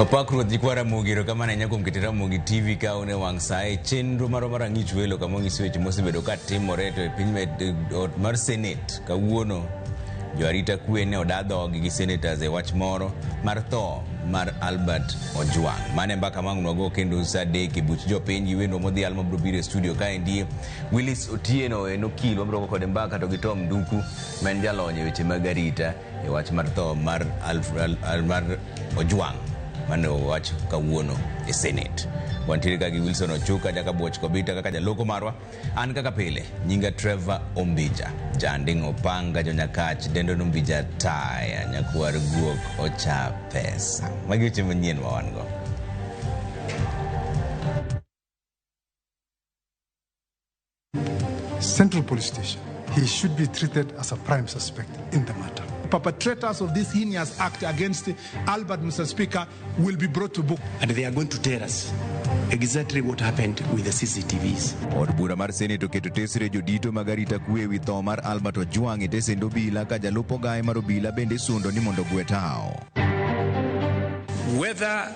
Opakruoth jikwara mugiro kama na nyako mkitira mugi TV ka une wangsae chenro mara ng'ich welo kama ng'isi weche mosebedo ka timore to piny mar Senate kawuono joarita kwe ne odadhogi gi senators e wach moro mar tho mar Albert Ojwang. Mane mbaka mang'unwago kendo sa dek e buch jopiny gi wendo modhi alma bro biro e studio ka endie Willis Otieno en okil wabro kode mbaka to gi Tom Duku men jalony e weche mag arita e wach mar tho mar Ojwang mane wach kawuono e Senate. Wantiere kagi Wilson Ochuka jaka boch kobita kaka jaloko marwa an kaka pile nyinga Trevor Ombija janding opanga jonyakach dendo Ombija taya nyakwar guok ocha pesa magi weche manyien ma wan go. Central Police Station, he should be treated as a prime suspect in the matter. Perpetrators of this heinous act against Albert, Mr. Speaker, will be brought to book. And they are going to tell us exactly what happened with the CCTVs. Od bura mar Senate oketo tesre jodito magarita kwe wi tho mar Albert Ojwang e tesend obila ka jalupo gae mar obila bende sundo ni mondo gwe tao. Whether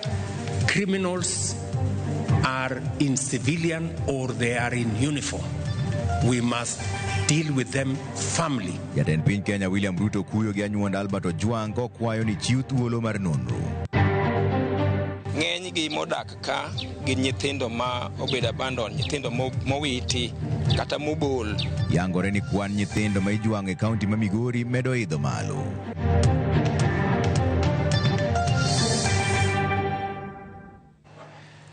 criminals are in civilian or they are in uniform, we must deal with them firmly. Jatend piny Kenya William Ruto kuyo gi anyuond Albert Ojwang kokwayo ni chiw thuolo mar nonro. Ng'eny gi modak ka gin nyithindo ma obedo abandon, nyithindo mowiti kata mobol. Yangore ni kwan nyithindo ma ijwang' e kaunti ma Migori medo idho malo.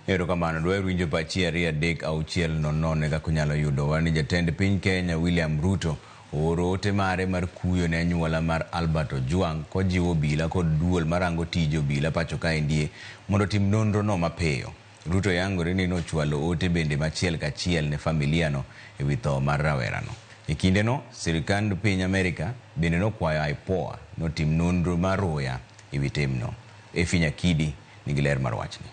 Ero kamano dwe winjo pachi ariyo adek auchiel nono kaka kunyalo yudo wani jatend piny Kenya William Ruto oro ote mare mar kuyo ne anyuola mar Albert Ojwang kojiwo obila kod duol marango tije obila pacho ka endie mondo tim nonro no mapeyo. Ruto yangore ni nochwalo ote bende machiel kachiel ne familia no e wi tho mar rawerano. E kinde no sirikand piny Amerika bende nokwayo IPOA notim nonro mar roya e wi timno. Finya Kidi nigi ler mar wachni.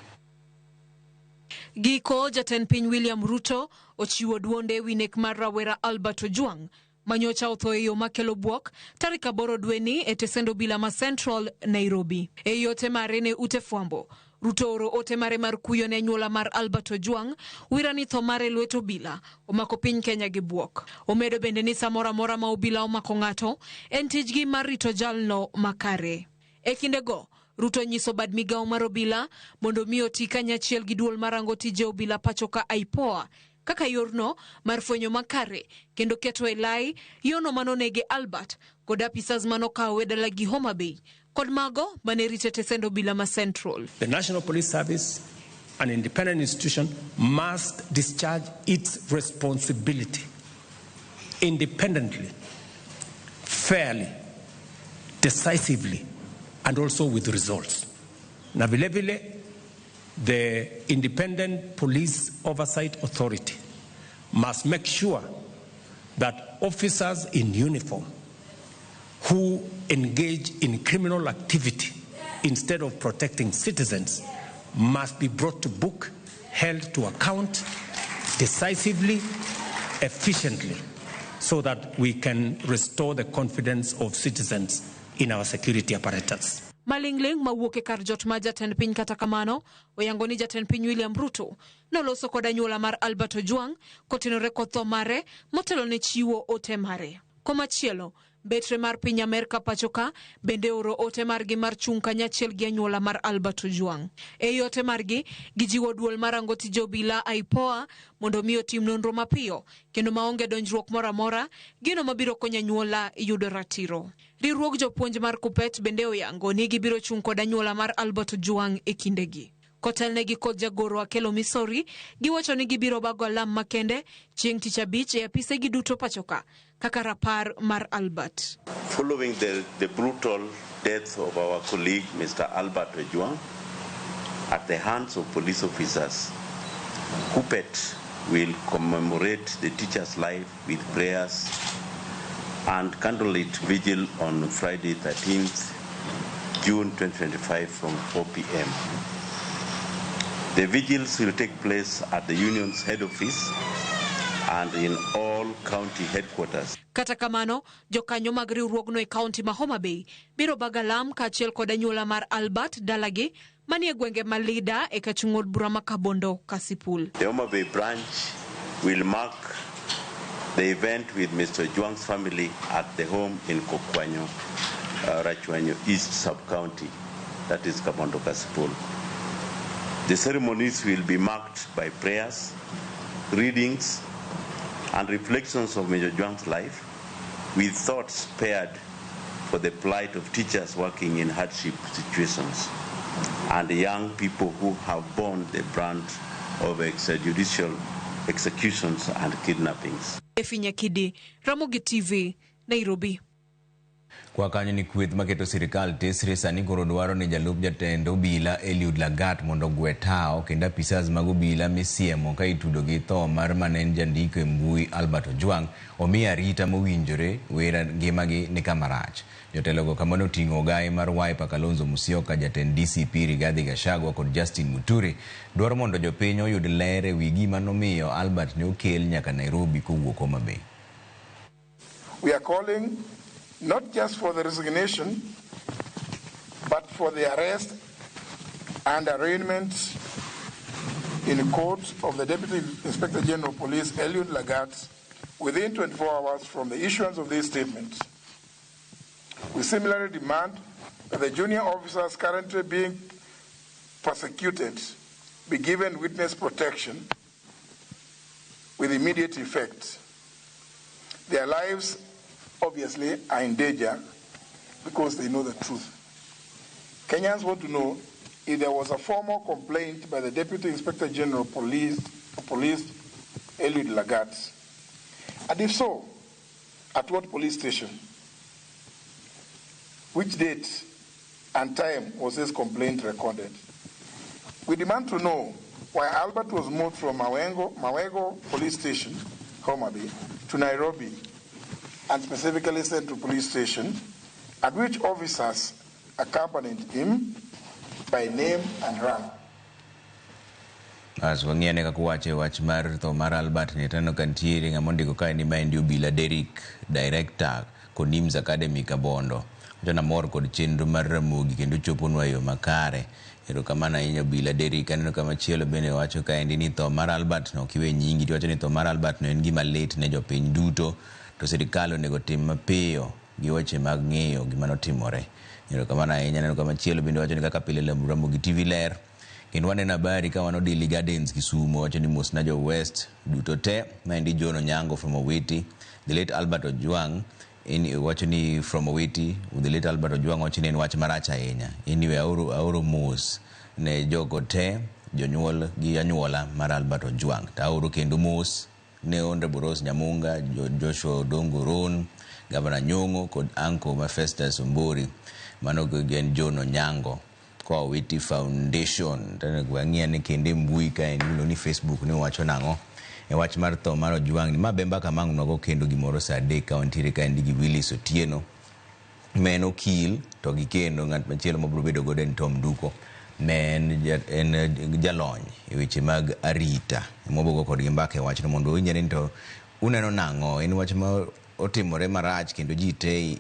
Giko jatend piny William Ruto ochiwo duonde wi nek mar rawera Albert Ojwang manyocha otho e yo makelo buok tarik 8 dwe ni e tesend obila ma Central Nairobi. E yote mare ne ute fwambo Ruto oro ote mare mar kuyo ne anyuola mar Albert Ojwang wira ni tho mare lwet obila omako piny Kenya gi buok. Omedo bende ni samora mora ma obila omako ng'ato en tijgi mar rito jalno makare. E kindego Ruto nyiso bad migawo mar obila mondo miyo ti kanyachiel gi duol marango tije obila pacho ka IPOA kaka yorno mar fwenyo makare kendo keto e lai yono manonege Albert kod apisas manokawo e dala gi Homa Bay kod mago mane rite tesend obila ma Central. The National Police Service, an independent institution, must discharge its responsibility independently, fairly, decisively, and also with results. Na vile vile, the Independent Police Oversight Authority must make sure that officers in uniform who engage in criminal activity instead of protecting citizens must be brought to book, held to account decisively, efficiently, so that we can restore the confidence of citizens in our security apparatus. Malingling mawuoke kar jot ma jatend piny kata kamano oyango ni jatend piny William Ruto noloso kod anyuola mar Albert Ojwang kotenore kod tho mare motelo ne chiwo ote mare. Komachielo betre mar piny Amerika pachoka bende oro ote margi mar chung kanyachiel gi anyuola mar Albert Ojwang. E ote margi gijiwo duol marango tije obila IPOA mondo miyo tim nonro mapiyo kendo maonge donjruok moramora gino mabiro konyo anyuola yudo ratiro. Riwruok jopuonj mar Kupet bende oyango ni gibiro chung kod anyuola mar Albert Ojwang e kindegi. Kotelnegi kod jagoro Akelo Misori giwacho ni gibiro bago alam makende chieng' tich abich e apise gi duto pachoka kaka rapar mar Albert. Following the brutal death of our colleague Mr. Albert Ojwang at the hands of police officers, Kupet will commemorate the teacher's life with prayers and candlelit vigil on Friday 13th June 2025 from 4 p.m. The vigils will take place at the union's head office and in all county headquarters. Kata kamano, jokanyo mag riwruogno e kaunti ma Homa Bay biro bagalam kaachiel kod anyuola mar Albert dalagi manie gwenge Malida e kachung'od bura ma Kabondo Kasipul. The Homa Bay branch will mark the event with Mr. Juang's family at the home in Kokwanyo, Rachwanyo East Sub-County, that is Kabondo Kasipul. The ceremonies will be marked by prayers, readings, and reflections of Major Juang's life, with thoughts spared for the plight of teachers working in hardship situations and the young people who have borne the brunt of extrajudicial executions and kidnappings. Efinya Kidi, Ramogi TV, Nairobi. Kwa kanyo ni kweth maketo sirikal tesre sani koro dwaro ni jalup jatend obila Eliud Lagat mondo gwe tao kendo apisas mag obila misiemo ka itudo gi tho mar manen jandiko e mbui Albert Ojwang omi arita mowinjore wera ngimagi ni kamarach. Jotelogo kamano ting'o ogai mar Wiper Kalonzo Musyoka, jatend DCP Rigathi Gachagua kod Justin Muturi dwaro mondo jopiny oyud ler e wi gima nomiyo Albert ne okel nyaka Nairobi kowuok Homa Bay. We are calling not just for the resignation, but for the arrest and arraignment in court of the Deputy Inspector General of Police, Eliud Lagat, within 24 hours from the issuance of this statement. We similarly demand that the junior officers currently being prosecuted be given witness protection with immediate effect. Their lives obviously are in danger because they know the truth. Kenyans want to know if there was a formal complaint by the Deputy Inspector General of Police, Eliud Lagat, and if so, at what police station? Which date and time was this complaint recorded? We demand to know why Albert was moved from Mawego Police Station, Homa Bay, to Nairobi, and specifically sent to police station, and which officers accompanied him by name and rank. As wangiane kakuwache wach mar tho mar Albert ni tano kantiere ng'amondiko kae ni maendi obila Derek, Director Konims Academy Kabondo. Jona mor kod chenro mar Ramogi kendo choponwa yo makare. Erokamano ahinya obila Derek. Aneno kama chielo bende wacho kaendi ni tho mar Albert no kiwe nyingi, tiwacho ni tho mar Albert no en gima lit ne jopiny duto, to sirikal onego tim mapiyo gi weche mag ng'eyo gima notimore. Erokamano ahinya. Aneno kama chielo bende wacho ni kaka pile Ramogi TV ler kendo waneno habari ka wano Daily Gardens Kisumu, wacho ni mosna jo West duto te. Maendi Jono Nyango from Owiti, the late Albert Ojwang wacho ni from Owiti, the late Albert Ojwang wacho ni en wach marach ahinya. Anyway, aoro mos ne jogo te jonyuol gi anyuola mar Albert Ojwang. Ta aoro kendo mos ne Honorable Rose Nyamunga, Joshua Odongo Ron, Governor Nyong'o kod Anko Mafestus Ombori. Mano gen Jono Nyango kwa Owiti Foundation. Tane gwang'ia ni kende mbui ka en ni Facebook ni wacho nang'o e wach mar tho mar Ojwang ni mabemba kamang nogo kendo gimoro sa 3 ka ontire ka ndigi Willis Otieno men okil to gi kendo ng'at machielo mabro bedo godo en Tom Duko men en jalony e weche mag arita mobogo kod gimbake wach no mondo winjere to uneno nang'o en wach ma otimore marach kendo ji te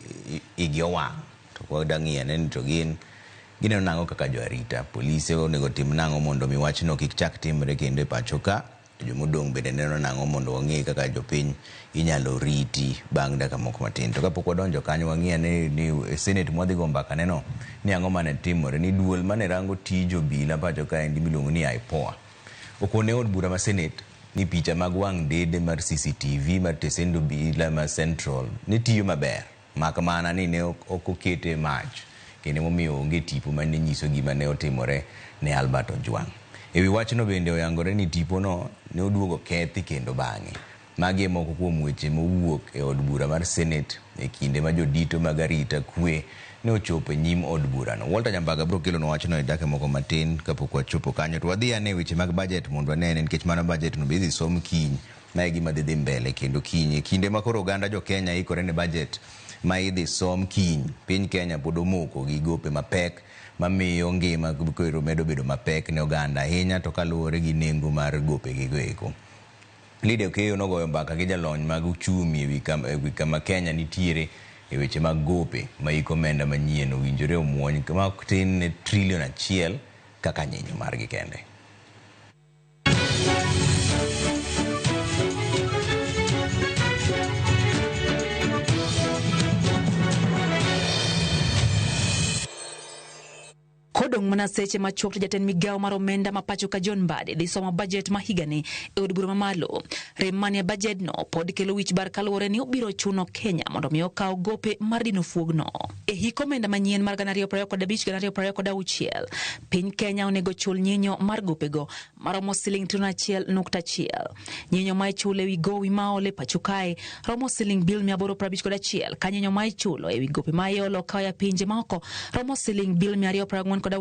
igi owang' to kwa dang'ia ne to gineno nang'o kaka jo arita polise onego tim nang'o mondo mi wach no kik chak timre kendo e pacho ka. Jomodong bende neno nang'o mondo wang'e kaka jopiny inyalo riti bang' dakika moko matin. To kapok wadonjo kanyo wang'e ni Senate mwadhi go mbaka neno ni ang'o mane timore ni duol mane rango tij obila pacho ka endi miluongo ni IPOA okone od bura ma Senate ni picha mag wang' dede mar CCTV mar tesend obila ma Central ni tiyo maber, makamana ni ne ok okete mach kendo momiyo onge tipo mane nyiso gima ne otimore ne Albert Ojwang'. Ewi wachno bende oyangore ni tipo no ne oduogo kethi kendo bang'e. Magi moko kuom weche mowuok e od bura mar Senate e kinde ma jodito mag arita kwe ne ochopo nyim od bura no. Walter Nyambaga bro kelo no wachno e dakika moko matin kapok wachopo kanyo. To wadhi ane weche mag budget mondo anene nikech mano budget no bidhi som kiny ma gima dhi mbele kendo kiny kinde ma koro oganda jo Kenya ikore ne budget ma idhi som kiny. Piny Kenya pod omoko gi gope mapek mamiyo ngima koro medo bedo mapek ne oganda ahinya to kaluwore gi nengo mar gope gi goeko. Lide Okeyo nogoyo mbaka gi jalony mag uchumi ewi kama Kenya nitiere e weche mag gope ma iko omenda manyien owinjore omuony kama tin ne $1 trillion kaka nyinyo margi kende. Kodong mana seche machuok to jatend migao mar omenda ma pacho ka John Mbadi dhi somo budget ma higani e od bura mamalo. Rem manie budget no pod kelo wich bar kaluwore ni obiro chuno Kenya mondo mi okaw gope mar dino fuogno. E hik omenda manyien mar 2025-2026, piny Kenya onego chul nyinyo mar gopego maromo siling $1.1. Nyinyo ma ichulo ewi gowi ma ole pacho kae romo siling bil 851, ka nyinyo ma ichulo ewi gope ma iolo kaya pinje maoko romo siling bil 246.3.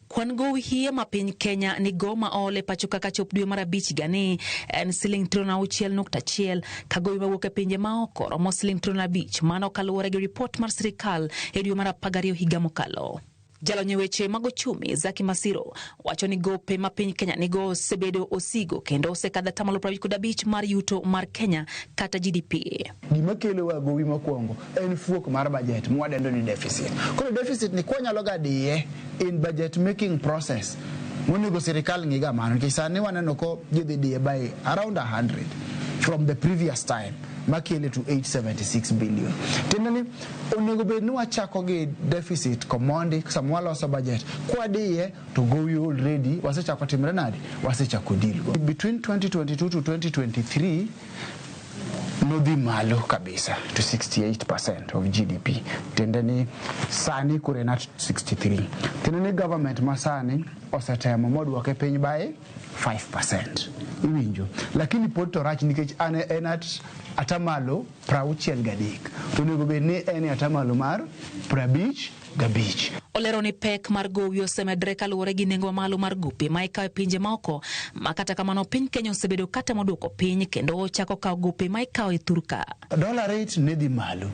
Kwan gowi hiye ma piny Kenya ni go ma ole pacho kaka chop dwe mar abich gani en siling $6.1, ka gowi mawuok e pinje maoko romo siling $5. Mano kaluwore gi ripot mar sirikal e dwe mar 12 higa mokalo. Jalonye weche mag ochumi Zaki Masiro wacho ni gope ma piny Kenya nigo sebedo osigo kendo osekadho 55% mar yuto mar Kenya kata GDP. Gima kelo wa gowi mokwongo en fuok mar budget mwadendo ni deficit. Koro deficit ni kwa nyalo gadiye in budget making process. Monego sirikal ngiga mano nikech sani waneno ko gidhi diye by around 100 from the previous time. Makele to 876 billion. Tendani onego bed ni wachako gi deficit komondi samwa loso budget. Kwa diye to go you already wasechako timre nadi wasechako deal go. Between 2022 to 2023 nodhi malo kabisa to 68% of GDP. Tendani sani kure na 63. Tendani government masani osetemo moduoke piny by 5%. Iwinjo. Lakini pod to rach nikech enat atamalo 63. To nego bed ni eni atamalo mar 55. Olero ni pek mar gowi osemedre kaluwore gi nengo malo mar gope ma ikawo e pinje maoko, ma kata kamano piny Kenya osebedo kata moduoko piny kendo ochako kawo gope ma ikawo e thurka. Dollar rate ne dhi malo.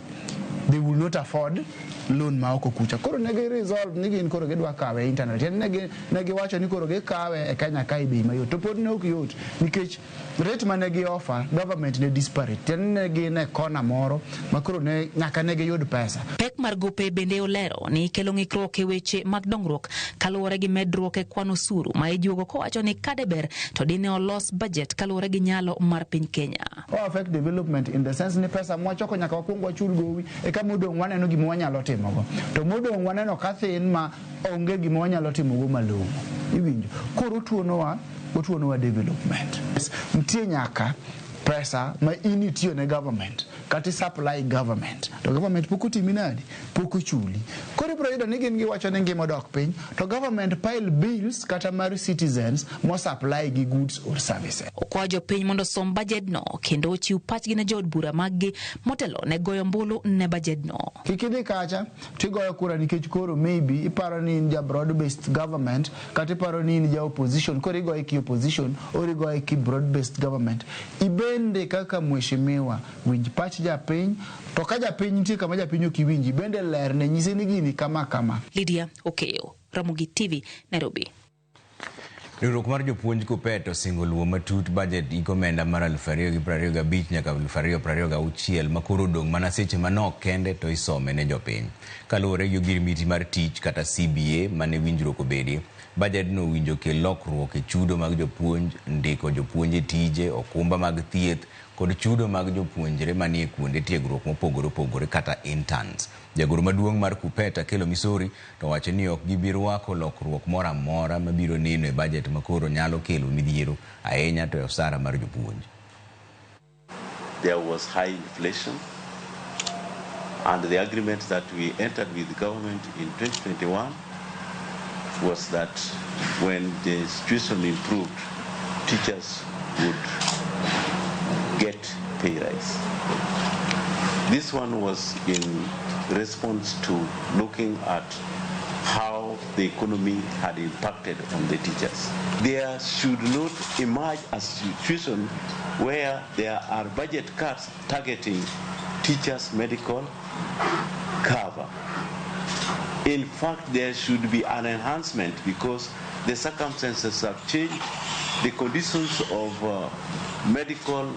They will not afford loan ma oko kucha. Koro negi resolve ni gin koro gidwa kawe internet. Negi wacho ni koro gikawe e Kenya kai bei mayot. To pod ne ok yot nikech rate ma negi offer government ne disparate. Negi ne kona moro ma koro ne nyaka negi yud pesa. Pek mar gope bende olero ni kelo ng'ikruok e weche mag dongruok kaluwore gi medruok e kwan osuru ma ijuogo kowacho ni kadeber to dine olos budget kaluwore gi nyalo mar piny Kenya. Affect development in the sense ni pesa mwachoko nyaka wakwongo wachul gowi e kama udong' waneno gima wanyalo timogo. To modong' waneno kathin ma onge gima wanyalo timogo malong'o. Iwinjo. Koro otuonowa development. Nitie nyaka pesa ma initiyo ne government kati supply government to government poko timinadi poko chuli. Koro bro yudo ni gin giwacho ni ngima dok piny to government pile bills kata mar citizens mo supply gi goods or services. Okwajo piny mondo som budget no kendo ochiw pachgi ne jod bura maggi motelo ne goyo mbulu ne budget no. Kikidhi kacha tigoyo kura nikech koro maybe iparo ni in ja broad based government kata iparo ni in ja opposition koro igoyo ki opposition or igoyo ki broad based government. Bende kaka mheshimiwa winj pach japiny to ka japiny nitie kama japiny ok winji bende ler ne nyise ni gini kama. Lydia Okeyo, Ramogi TV, Nairobi. Riwruok mar jopuonj KUPPET osingo luwo matut budget iko omenda mar 2025 nyaka 2026 makoro dong' mana seche manok kende to isome ne jopiny. Kaluwore gi ogirimiti mar tich kata CBA mane winjruok obedie, budget no winjo kel lokruok e chudo mag jopuonj, ndiko jopuonje tije, okumba mag thieth kod chudo mag jopuonjre manie kuonde tiegruok mopogore opogore kata interns. Jagoro maduong' mar KUPPET Akelo Misori to wacho ni ok gibiro wako lokruok moro amora mabiro neno e budget makoro nyalo kelo midhiero ahinya to osara mar jopuonj. There was high inflation and the agreement that we entered with the government in 2021 was that when the situation improved, teachers would get pay rise. This one was in response to looking at how the economy had impacted on the teachers. There should not emerge a situation where there are budget cuts targeting teachers' medical cover. In fact, there should be an enhancement because the circumstances have changed. The conditions of medical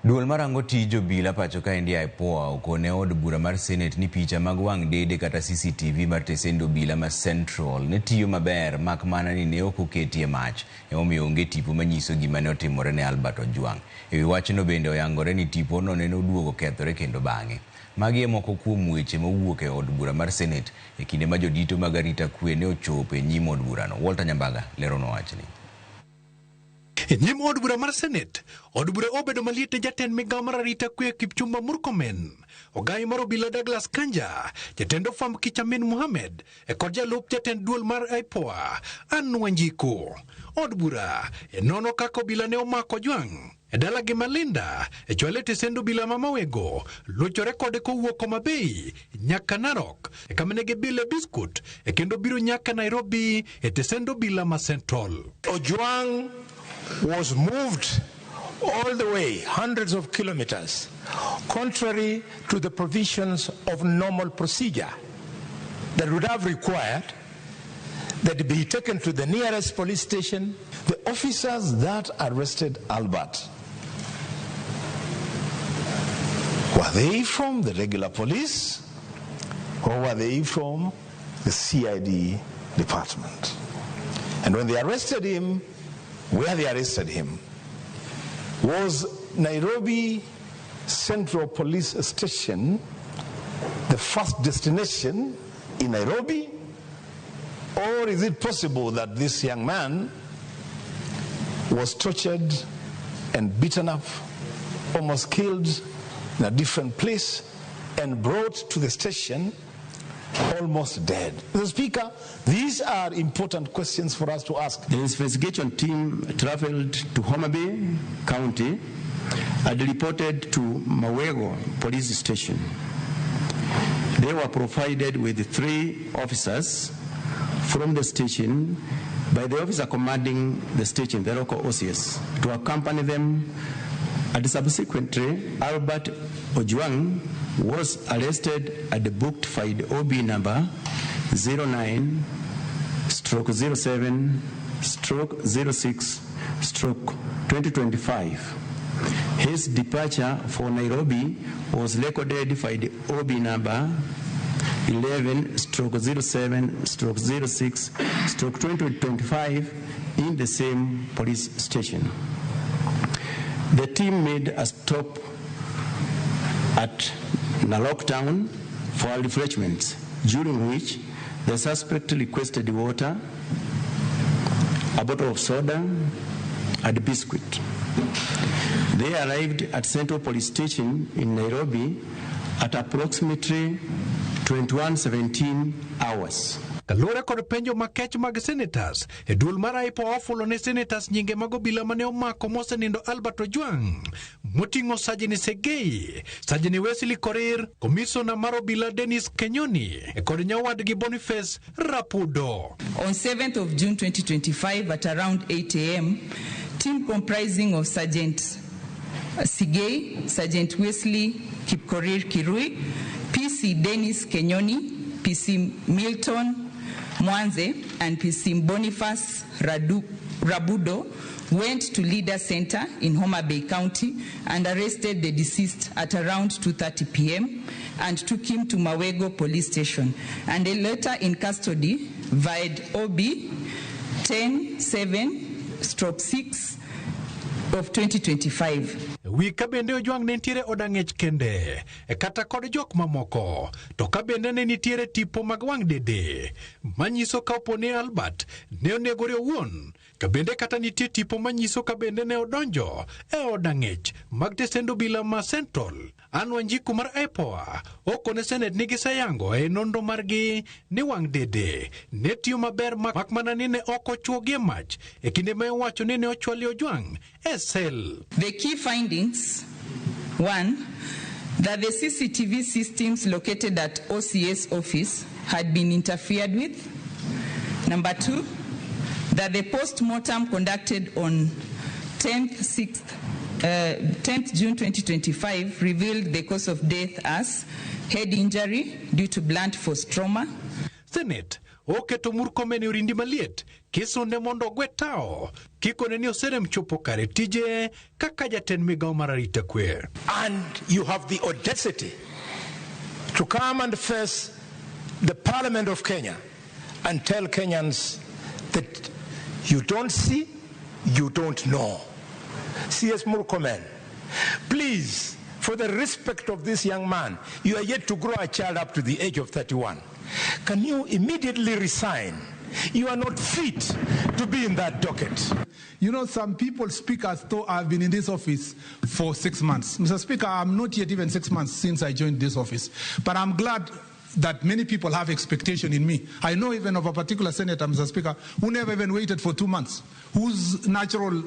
Duol marango tijo bila pacho ka India ipoa okone od bura mar Senate ni picha mag wang dede kata CCTV mar tesendo bila ma Central ne tiyo maber mak mana ni ne ok oketie mach emomiyo onge tipo manyiso gima ne otimore ne Albert Ojwang. Ewi wachno bende oyangore ni tipo no ne oduogo kethore kendo bang'e. Magi moko kuom weche mowuok e od bura mar Senate e kinde ma jodito mag arita kwe ne ochopo e nyim od burano. Walter Nyambaga lero no wachni. Nyim od bura mar Senate, od bura obedo maliet ne jatend migao mar arita kwe Kipchumba Murkomen, ogai mar obila Douglas Kanja, jatend ofwamb Kichamin Mohamed, kod jalup jatend duol mar IPOA, Ann Wanjiku. Od bura nono kaka obila ne omako Ojwang e dala gi Malinda, chwale tesendo obila ma Mawego, lochore kode kowuok Homa Bay nyaka Narok, kama ne gibile biskut, kendo biro nyaka Nairobi e tesendo obila ma Central. Ojwang was moved all the way, hundreds of kilometers, contrary to the provisions of normal procedure that would have required that he be taken to the nearest police station. The officers that arrested Albert, were they from the regular police or were they from the CID department? And when they arrested him, where they arrested him, was Nairobi Central Police Station the first destination in Nairobi? Or is it possible that this young man was tortured and beaten up, almost killed in a different place, and brought to the station almost dead? Mr. Speaker, these are important questions for us to ask. The investigation team traveled to Homa Bay County and reported to Mawego Police Station. They were provided with 3 officers from the station by the officer commanding the station, the local OCS, to accompany them, and subsequently Albert Ojwang was arrested at the booked file OB number 09/07/06/2025. His departure for Nairobi was recorded by the OB number 11/07/06/2025 in the same police station. The team made a stop at Narok town for refreshments, during which the suspect requested water, a bottle of soda, and a biscuit. They arrived at Central Police Station in Nairobi at approximately 21:17 hours. Kalora kod penjo makech mag senators, duol mar IPOA ofulo ne senators nyinge mag obila mane omako mosenindo Albert Ojwang, moting'o Sajini Segei, Sajini Wesley Korir, Komisona mar obila Dennis Kenyoni, kod nyawadgi Boniface Rapudo. On 7th of June 2025 at around 8 a.m., team comprising of Sergeant Sigei, Sergeant Wesley Kipkorir Kirui, PC Dennis Kenyoni, PC Milton Mwanze, and PC Boniface Rabudo went to Leader Center in Homa Bay County and arrested the deceased at around 2:30 p.m. and took him to Mawego Police Station, and a letter in custody via OB 10/7/6 of 2025. Wika bende Ojwang ne nitiere odang'ech kende, kata kod jok mamoko, to ka bende ne nitiere tipo mag wang dede, manyiso ka opone Albert ne onegore owuon, ka bende kata nitie tipo manyiso ka bende ne odonjo e odang'ech mag tesendo obila ma Central. Ann Wanjiku mar IPOA okone Senate nigi sayango e nonro margi ni wang dede ne tiyo maber mak mana ni ne ok ochuogie mach e kinde ma owacho ni ne ochwali Ojwang e sel. The key findings: 1. That the CCTV systems located at OCS office had been interfered with. Number 2, that the post-mortem conducted on 10th June 2025 revealed the cause of death as head injury due to blunt force trauma. Senate oketo Murkomen e orindi maliet kisune mondo ogwe tao kikone ni oserem chopo kare tije kaka jatend migao mar arita kwe. And you have the audacity to come and face the Parliament of Kenya and tell Kenyans that you don't see, you don't know. CS Murkomen, please, for the respect of this young man, you are yet to grow a child up to the age of 31. Can you immediately resign? You are not fit to be in that docket. You know, some people speak as though I've been in this office for 6 months. Mr. Speaker, I'm not yet even 6 months since I joined this office. But I'm glad that many people have expectation in me. I know even of a particular senator, Mr. Speaker, who never even waited for 2 months, whose natural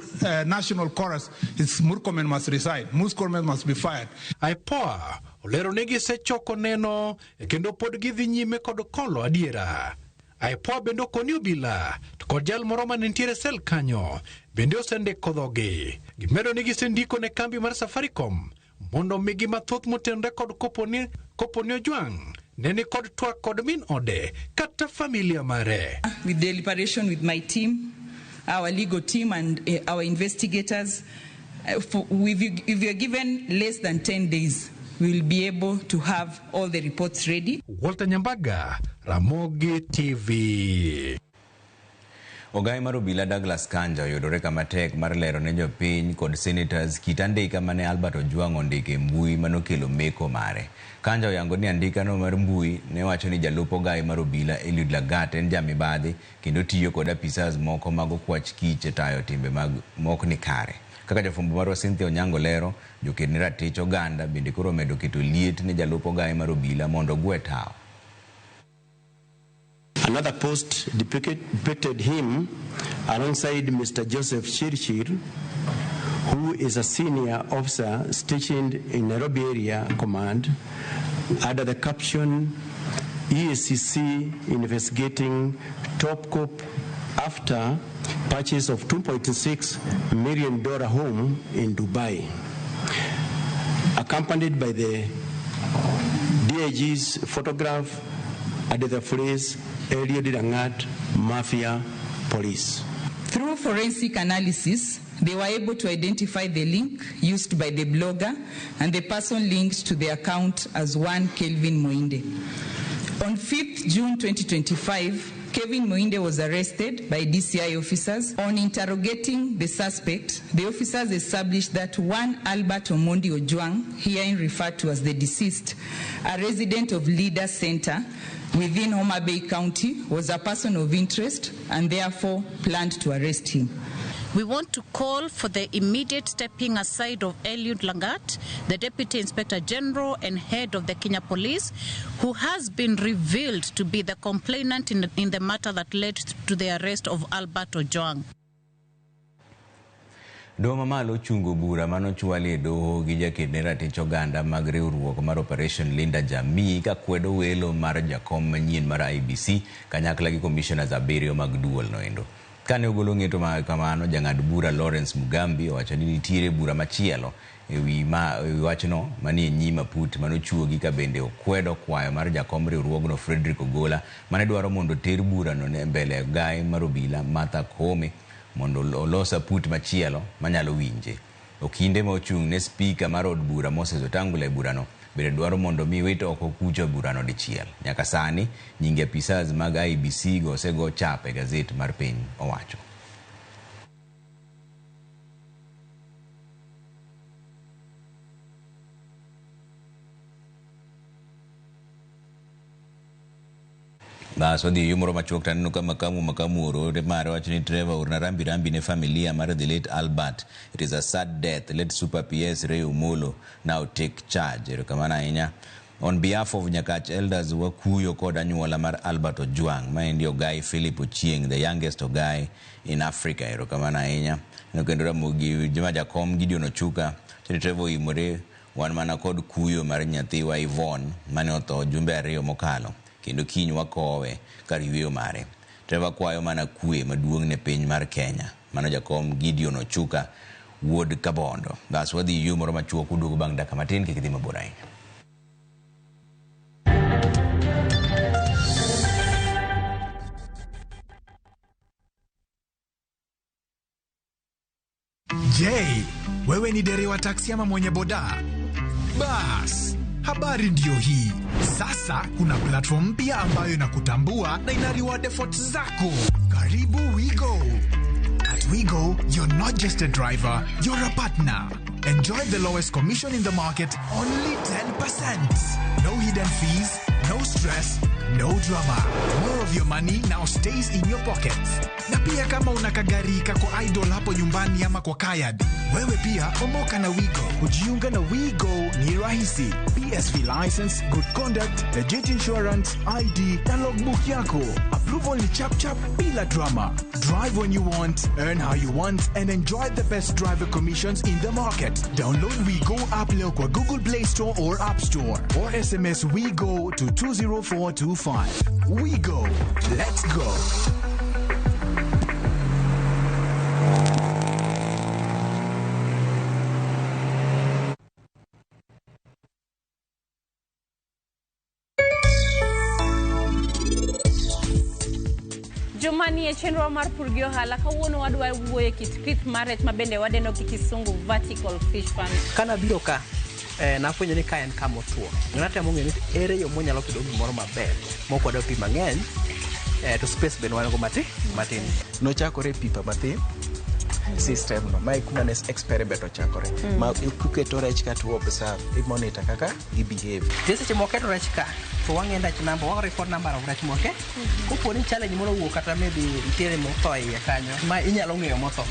national chorus is Murkomen must resign, Murkomen must be fired. Aipoa, olero negi se choko neno, kendo pod gidhi nyime kod kolo adiera. Aipoa bendo koni obila, to kod jal moro manentiere sel kanyo, bende osendiko dhogi. Gimedo negi sendiko ne kambi mar Safaricom, mondo migi mathoth motenre kod koponi Ojwang. Neni kod twak kod min ode, kata familia mare. With deliberation with my team, our legal team and our investigators, if you are given less than 10 days, we will be able to have all the reports ready. Walter Nyambaga, Ramogi TV. Ogai mar obila Douglas Kanja oyudore kama tek mar lero ne jopiny kod senators kit andika mane Albert Ojwang ondike mbui manokelo meko mare. Kanja oyango ni andika no mar mbui ne wacho ni jalup ogai mar obila Eliud Lagat en jamibadhi kendo tiyo kod apisas moko mag okwach kich tayo timbe mag mok ni kare. Kaka jafumbo mar Cynthia Onyango lero, joked ni ratich oganda bende koro medo keto liet ne jalup ogai mar obila mondo ogwe tao. Another post depicted him alongside Mr. Joseph Chirchir, who is a senior officer stationed in Nairobi Area Command, under the caption, EACC investigating Top Cop after purchase of $2.6 million home in Dubai, accompanied by the DIG's photograph under the phrase, Eliud Lagat, Mafia, Police. Through forensic analysis, they were able to identify the link used by the blogger and the person linked to the account as one Kelvin Moinde. On 5th June 2025, Kevin Moinde was arrested by DCI officers. On interrogating the suspect, the officers established that one Albert Omondi Ojwang, herein referred to as the deceased, a resident of Leader Center within Homa Bay County, was a person of interest and therefore planned to arrest him. We want to call for the immediate stepping aside of Eliud Lagat, the Deputy Inspector General and head of the Kenya Police, who has been revealed to be the complainant in the matter that led to the arrest of Albert Ojwang. Doma malo chungo bura mano chwali doho gi jaked ne ratich oganda mag riwruok mar Operation Linda Jamii ka kwedo welo mar jakom manyien mar IBC kanyakla gi commissioners abiriyo mag duol no endo. Kane ogolo ng'eto ma kamano, jang'ad bura Lawrence Mugambi owacho ni nitiere bura machielo ewi wachno manie nyima put manochuogi ka bende okwedo kwayo mar jakom riwruogno Frederick Ogola mane dwaro mondo ter bura no ne mbele gai mar obila Martha Koome mondo olosa put machielo manyalo winje. Okinde ma ochung' ne speaker mar od bura Moses Wetangula e burano bende dwaro mondo mi wito oko kucho burano dichiel. Nyaka sani nyinge apisas mag IBC go osego chap e gazet mar piny owacho. Baso di yumoro machuok tanino ka makamu oro mare wacho ni Trevor urna rambi ne familia mar the late Albert. It is a sad death. Let Super PS Ray Omolo now take charge. Erokamano ahinya. On behalf of Nyakach elders wakuyo kod anyuola mar Albert Ojwang, ma endi Ogai Philip Ochieng, the youngest Ogai in Africa. Erokamano ahinya. Nokendo ramogi joma jakom Gideon Ochuka chini Trevor imore wan mana kod kuyo mar nyathiwa Yvonne mane otho jumbe ariyo mokalo. Kendo kiny wakowe kar yweyo mare. Trevor kwayo mana kwe maduong' ne piny mar Kenya. Mano jakom Gideon Ochuka wuod Kabondo. That's what the yumoro machuok uduogo bang' dakika matin kik idhi mabor ahinya. Je, wewe ni dereva taksi ama mwenye boda? Bas, habari ndio hii. Sasa kuna platform mpya ambayo inakutambua na ina reward efforts zako. Karibu WeGo. At WeGo, you're not just a driver, you're a partner. Enjoy the lowest commission in the market, only 10%. No hidden fees, no stress, no drama. More of your money now stays in your pockets. Na pia kama unakagari kako idol hapo nyumbani ama kwa kayad, wewe pia omoka na WeGo. Kujiunga na WeGo ni rahisi. PSV license, good conduct, legit insurance, ID na logbook yako. Approval ni chap chap bila drama. Drive when you want, earn how you want, and enjoy the best driver commissions in the market. Download WeGo app leo kwa Google Play Store or App Store, or SMS WeGo to 20425. WeGo, let's go. Jumani e chenro mar purgio hala kawuono wadwa wuoye kit pith mar rech mabende wadendo gi kisungu vertical fish farming. Kana biro ka nafwenyo ni ka en kama otuo. Natemo ng'eyo ni ere yo monyalo pidho gimoro maber moko dwa pi mang'eny to space ben wan go matin. Nochakore pipa matin system no mai kuma ne experiment ochakore ma ikuketo rech ka to observe i monitor kaka gi behave. Seche moko keto rech ka to wang'e rech number wa record number of rech moke kopo ni challenge moro wuok kata maybe itiere motho iye kanyo ma inyalo ng'eyo motho.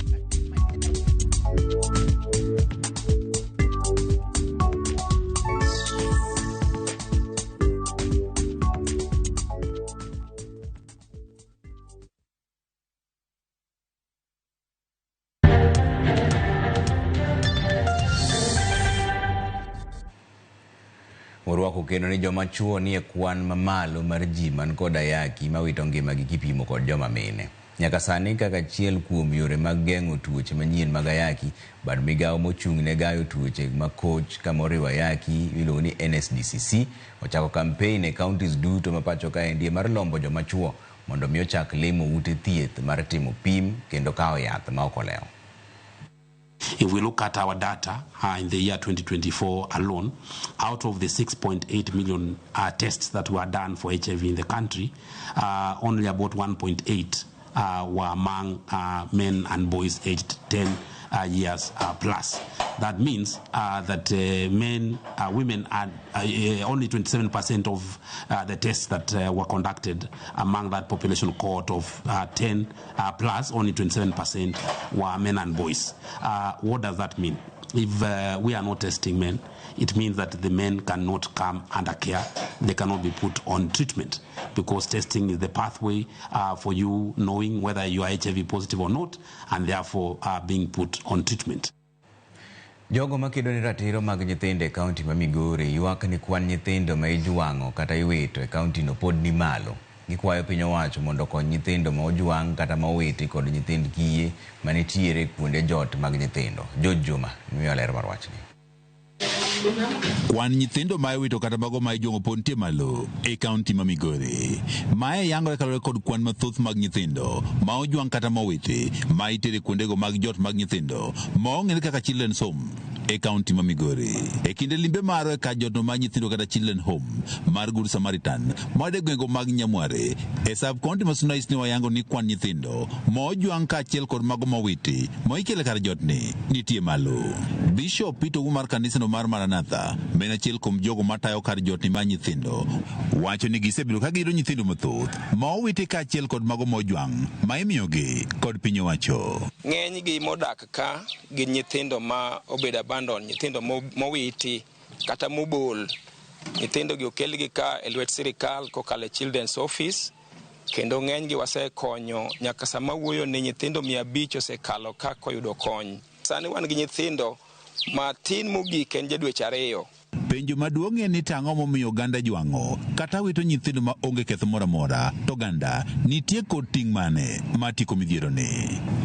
Orwako kendo ni joma chuo ni e kwan mamalo mar ji man kod ayaki mawito ngimagi kipimo kod joma mine. Nyaka sani kaka achiel kuom yore mag geng'o tuoche manyien mag ayaki, bad migawo mochung' ne gayo tuoche makoch kamoriwo ayaki miluongo ni NSDCC ochako kampein e counties duto mapacho kaendi mar lombo joma chuo mondo mi ochak limo ute thieth mar timo pim kendo kawo yath ma ok olewo. If we look at our data in the year 2024 alone, out of the 6.8 million tests that were done for HIV in the country, only about 1.8 were among men and boys aged 10 years plus. That means that women are only 27% of the tests that were conducted among that population cohort of 10 plus, only 27% were men and boys. What does that mean? If we are not testing men, it means that the men cannot come under care. They cannot be put on treatment because testing is the pathway for you knowing whether you are HIV positive or not, and therefore being put on treatment. Jogo makedo ni ratiro mag nyithindo e kaunti ma Migori ywak ni kwan nyithindo ma ijuang'o kata iwito e kaunti no pod ni malo. Gikwayo piny owacho mondo kony nyithindo ma ojuang' kata ma owiti kod nyithind kiye manitiere kuonde jot mag nyithindo. George Juma miyo ler mar wachni. Kwan nyithindo ma iwito kata mago ma ijuang'o pod nitie malo e kaunti ma Migori. Mae yangore kalore kod kwan mathoth mag nyithindo ma ojuang' kata ma owiti ma itere kuondego mag jot mag nyithindo ma ong'ere kaka children's home e kaunti ma Migori. E kinde limbe maro e ka jotno mag nyithindo kata children's home mar Good Samaritan made gwenge mag Nyamware e sub county ma Sunais ne wayango ni kwan nyithindo ma ojuang' kaachiel kod mago ma owiti ma ikele kar jotni nitie malo. Bishop Peter mar kanisano mar Maranatha men achiel kuom jogo matayo kar jotni ma nyithindo wacho ni gisebedo ka giyudo nyithindo mathoth ma owiti kaachiel kod mago ma ojuang' ma imiyogi kod piny owacho. Ng'eny gi modak ka gin nyithindo ma obedo abandon, nyithindo mowiti kata mobol. Nyithindo gi okelgi ka e lwet sirikal kokalo e Children's Office, kendo ng'eny gi wasekonyo nyaka sama wuoyo ni nyithindo 500 osekalo ka koyudo kony. Sani wan gi nyithindo matin mogik en jadweche 2. Penjo maduong' en ni tang'o momiyo oganda jwang'o kata wito nyithindo ma onge ketho moro amora, to oganda nitie kod ting' mane matiko midhiero ni.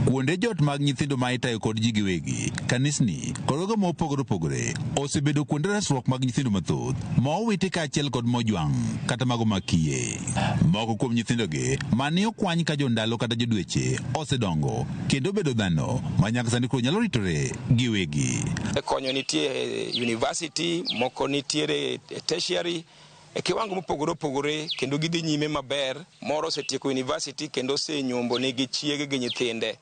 Kuonde jot mag nyithindo ma itayo kod ji giwegi, kanisni kod gogo ma opogore opogore osebedo kuonde resruok mag nyithindo mathoth ma owiti kaachiel kod mojwang' kata mago makiye. Moko kuom nyithindogi mane okwany ka jondalo kata jodweche osedongo kendo bedo dhano ma nyaka sani koro nyalo ritore giwegi. Konyo nitie university, moko nitiere tertiary e kiwango mopogore opogore kendo gidhi nyime maber. Moro osetieko university kendo osenyombo nigi chiege gi nyithinde.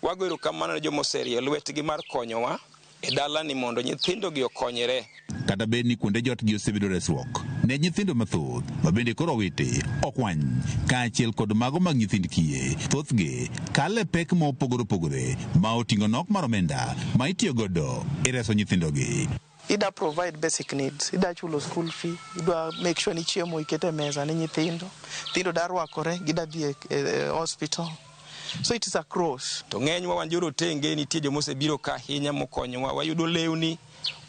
Wagoro kamano ne joma oserie lwetgi mar konyowa e dalani mondo nyithindo gi okonyre. Kata bed ni kuonde jot gi osebedo resruok ne nyithindo mathoth ma bende koro witi okwany kaachiel kod mago mag nyithind kiye, thothgi kale pek ma opogore opogore ma oting'o nok mar omenda ma itiyo godo e reso nyithindogi. Ida provide basic needs, ida chulo school fee, ida make sure ni chiemo ikete meza ne nyithindo da rwakore, gida dhi e hospital. So it is a cross. To ng'enywa wan jorotenge nitie joma osebiro ka ahinya mokonyowa, wayudo lewni,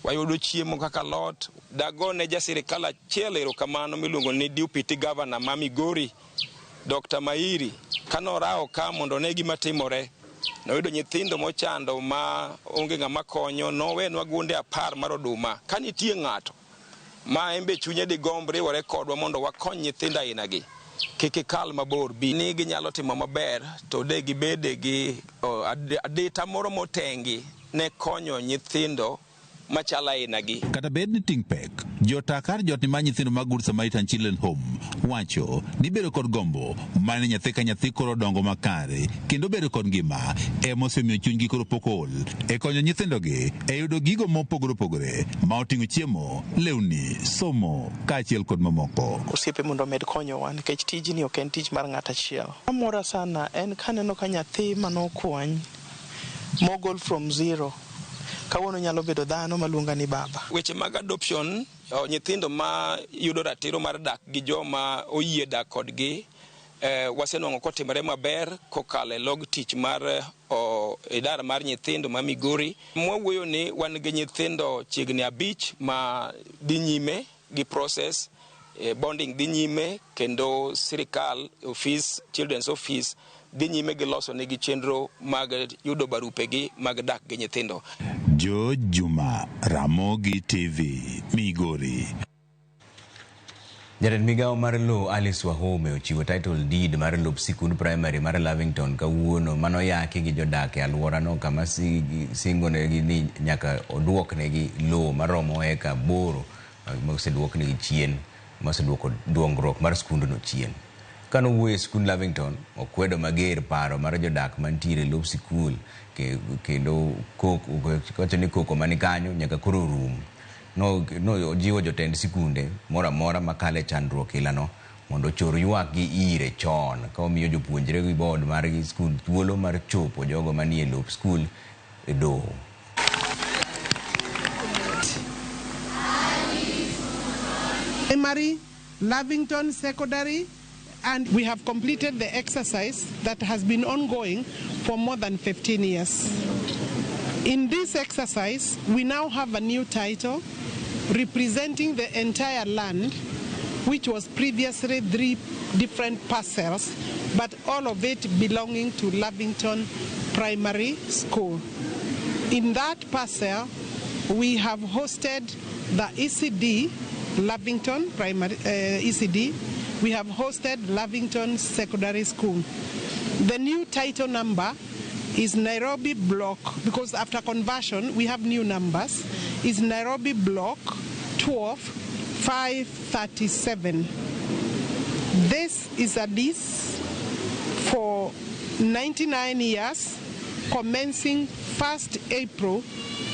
wayudo chiemo kaka lot. Dagone ja sirikal achiel erokamano miluongo ni Deputy Governor ma Migori, Dr. Mairi, kanorao ka mondo ne gima timore. Noyudo nyithindo mochando ma onge ng'ama konyo, nowenwa gunde 10 mar oduma. Ka nitie ng'ato ma embe chunye di gombre riwore kodwa mondo wakony nyithindo ainagi, kik kal mabor bi ni ginyalo timo maber, to de gibede gi adita moro motengi ne konyo nyithindo machala ainagi. Kata bed ni ting' pek, jotakar jot ni ma nyithindo mag Good Samaritan Children Home wacho ni bedo kod gombo mane nyathi ka nyathi koro dongo makare kendo bedo kod ngima emosemiyo chunygi koro pokol e konyo nyithindogi e yudo gigo mopogore opogore ma oting'o chiemo, lewni, somo kaachiel kod mamoko. Osiepe mondo med konyowa nikech tijni ok en tich mar ng'at achiel. Amora sana en kaneno ka nyathi manokwany mogol from zero kawuono nyalo bedo dhano maluonga ni baba. Weche mag adoption, nyithindo ma yudo ratiro mar dak gi joma oyie dak kodgi, wasenwang'o kotimore maber kokalo e log tich mar idara mar nyithindo ma Migori. Mwawuoyo ni wan gi nyithindo chiegni 5 ma dhi nyime gi process, bonding dhi nyime, kendo sirikal office, children's office dhi nyime gi loso negi chenro mag yudo barupegi mag dak gi nyithindo. Jo Juma, Ramogi TV, Migori. Jatend migawo mar lo Alice Wahome ochiwo title deed mar lop sikund primary mar Lavington kawuono mano yaki gi jodak e alworano kama singonegi ni nyaka oduoknegi lo maromo eka 8 moseduoknegi chien, moseduoko duongruok mar skundno chien. Kano wuoye skund Lavington okwedo mager paro mar jodak mantiere lop sikul kendo kocho ni koko mani kanyo nyaka koro rum. No jiwo jotend sikunde mora mora makale chandruok ilano mondo chor ywak gi ire chon ka omiyo jopuonjre gi board mar gi skul thuolo mar chopo jogo manie lop skul e doho. Primary, Lavington Secondary, and we have completed the exercise that has been ongoing for more than 15 years. In this exercise, we now have a new title representing the entire land, which was previously 3 different parcels, but all of it belonging to Lavington Primary School. In that parcel, we have hosted the ECD, Lavington Primary ECD. We have hosted Lavington Secondary School. The new title number is Nairobi Block, because after conversion we have new numbers, is Nairobi Block 12537. This is a lease for 99 years commencing 1st April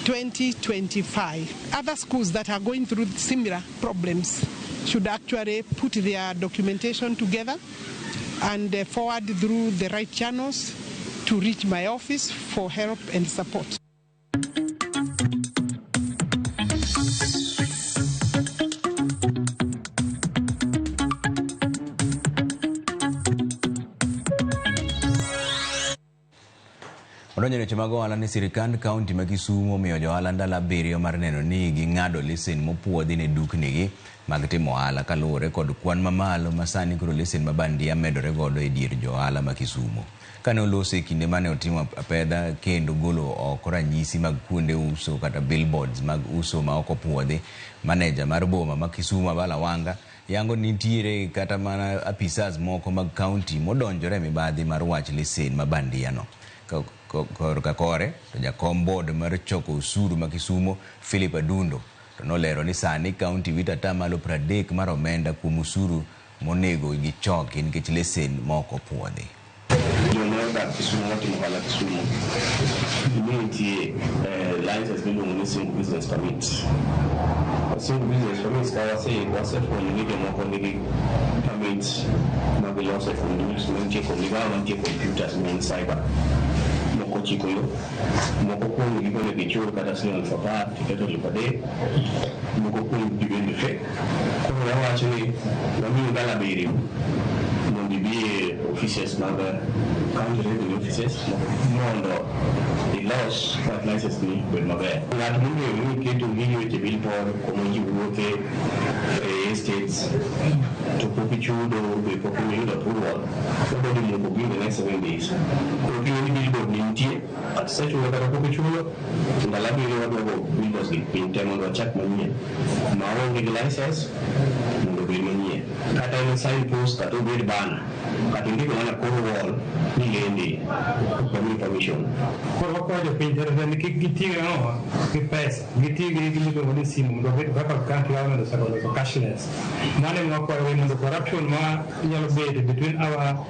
2025. Other schools that are going through similar problems should actually put their documentation together and forward through the right channels to reach my office for help and support. Odonjo weche mag ohala ni sirikand kaunti ma Kisumu omiyo johala ndalo 7 mar neno ni ging'ado lesen mopuodhi ne duknigi mag timo ohala kaluwore kod kwan mamalo ma sani koro lesen ma bandia medore godo e dier johala ma Kisumu. Kane olose kinde mane otimo apedha kendo golo oko ranyisi mag kuonde uso kata billboards mag uso ma oko puodhi, maneja mar boma ma Kisumu Abala Wanga yango nitiere kata mana apisas moko mag kaunti modonjore mibadhi mar wach lesen ma bandia no. Kore to jakom board mar choko usuru ma Kisumu Philip Adundo to nolero ni sani kaunti wita tamalo 30 mar omenda kuom usuru monego gichoki nikech lesen moko puodhi. License belong single business permit. Single business permits kaya say wasa for media mo community permits mabilosa for industry ko computers men cyber moko chikoyo moko ko ngibone bicho kata sio alphabet tiketo lipade moko ko ngibende fe ko yawacho ni nami ngala biri mondi bi offices number county revenue offices mondo the laws that license ni with mabe ngati mungu ni kitu video che billboard como jiwote estates to popichudo be populate approval nobody mo go in the next 7 days ko ni billboard ni ntie at such a way popichudo ndala bi lo go billboards ni pintemo do chat manye mawo ni license mo be manye kata ni sign post kata be ban kata ndi ko na ko wall ni lende ko ni permission ko ko de pinter ni kitiga no che pesa kitiga ni ko ni simu do be baka kanti lawa do sako do cashless mane mo ko we mo corruption ma nyalo be between our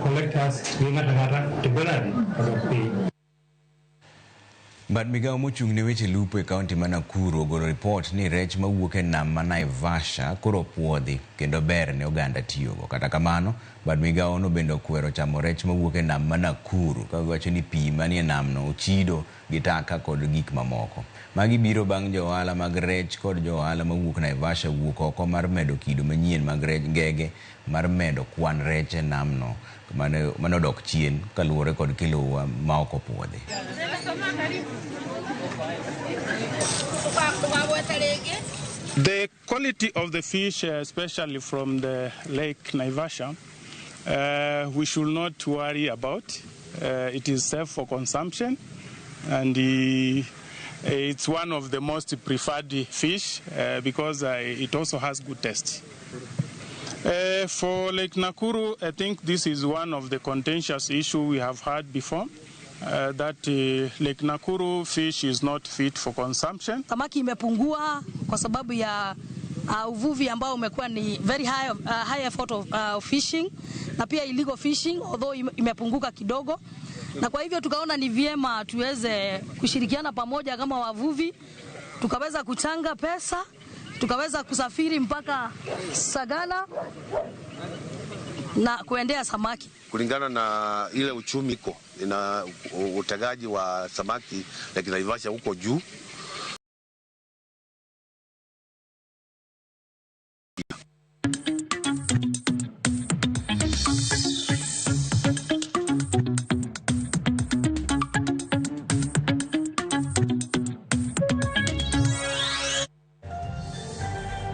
collectors we ngata to benadi pay. But migao mochung' ne weche lupo e kaunti ma Nakuru ogolo report ni rech mawuok e nam ma Naivasha koro puodhi kendo ber ne oganda tiyogo. Kata kamano, bad migao no bende okwero chamo rech mawuok e nam ma Nakuru ka giwacho ni pi manie nam no ochido gi taka kod gik mamoko. Magi biro bang' johala mag rech kod johala mawuok Naivasha wuok oko mar medo kido manyien mag rech ngege mar medo kwan rech e nam no mane odok chien kaluwore kod kiluwa ma oko puodhi. The quality of the fish, especially from the Lake Naivasha, we should not worry about. It is safe for consumption, and it's one of the most preferred fish because it also has good taste. For Lake Nakuru, I think this is one of the contentious issues we have had before. That Lake Nakuru fish is not fit for consumption. Samaki imepungua kwa sababu ya uvuvi ambao umekuwa ni very high effort of fishing na pia illegal fishing, although imepunguka kidogo, na kwa hivyo tukaona ni vyema tuweze kushirikiana pamoja kama wavuvi, tukaweza kuchanga pesa, tukaweza kusafiri mpaka Sagana na kuendea samaki. Kulingana na ile uchumi iko na utagaji wa samaki Lake Naivasha huko juu.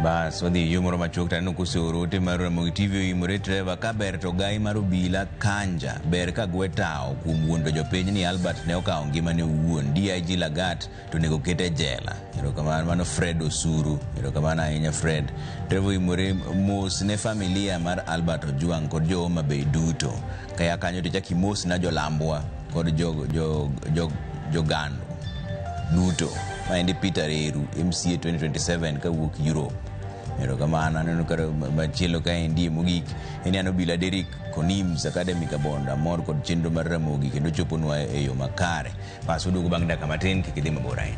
Bas, wadi yumoro machok tanu kusuru te maru mo TV imore treva ka ber to gai maru bila kanja ber ka gwetao kumwundo jopiny ni Albert ne okao ngimane owuon DIG Lagat to nego kete jela. Ero kamano mano Fred Osuru, ero kamano ahinya Fred. Trevo imore mos ne familia mar Albert Ojwang kod jo Homa Bay duto. Kaya kanyo to chaki mos na jo Lambwa kod jo Gando duto. Maendi Peter Eru MCA 2027 ka wuok Europe. Ero kamano aneno karo machielo ka endi mogik eni ano bila Derek Konims Academic Abonda mor kod chenro mar Ramogi kendo choponwa e yo makare. Pas udugu bang' dakika matin kik idhi mabor ahinya.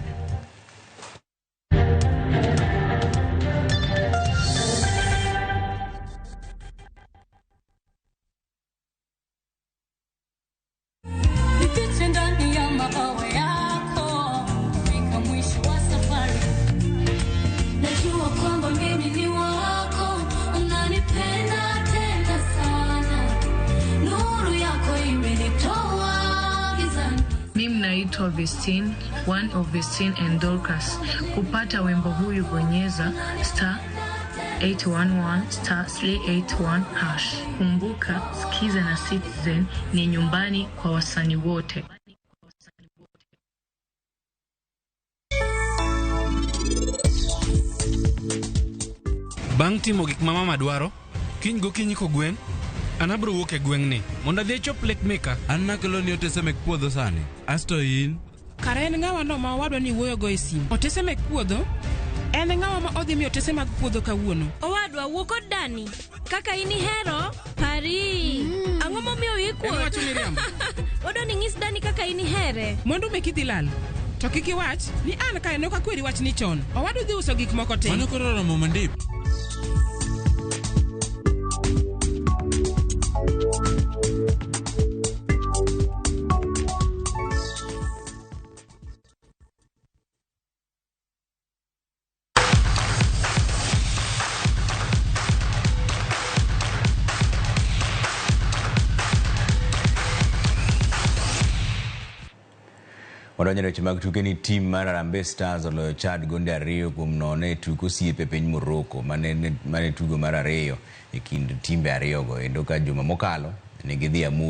naitwa Vestine, one of Vestine and Dorcas. Kupata wimbo huyu bonyeza *811*381#. Kumbuka, Skiza na Citizen ni nyumbani kwa wasanii wote. Bang' timo gik ma mama dwaro, kiny gokinyi kogwen, anabro wuok e gweng'ni mondo adhi chop lek meka. An nakelo ni otese mek puodho sani. Asto in? Kare en ng'awa no ma wadwa ni wuoyo go e simu. Otese mek puodho? En ng'awa ma odhi mi otese mag puodho kawuono. Owadwa wuok kod Dani. Kaka ini hero pari. Ang'o momiyo ikuot? En wacho Miriam. Odo ni ng'is Dani kaka ini here. Mondo meki dhi lal. To kiki wach ni an ka eno ka kweri wach ni chon. Owadu dhi uso gik moko te. Mano koro romo mandip. Wadonjore weche mag tuke ni tim mar Harambee Stars oloyo Chad gonde 2-0 e tuke osiepe piny Morocco mane tugo mar ariyo e kind timbe ariyogo, endo ka juma mokalo ne gidhi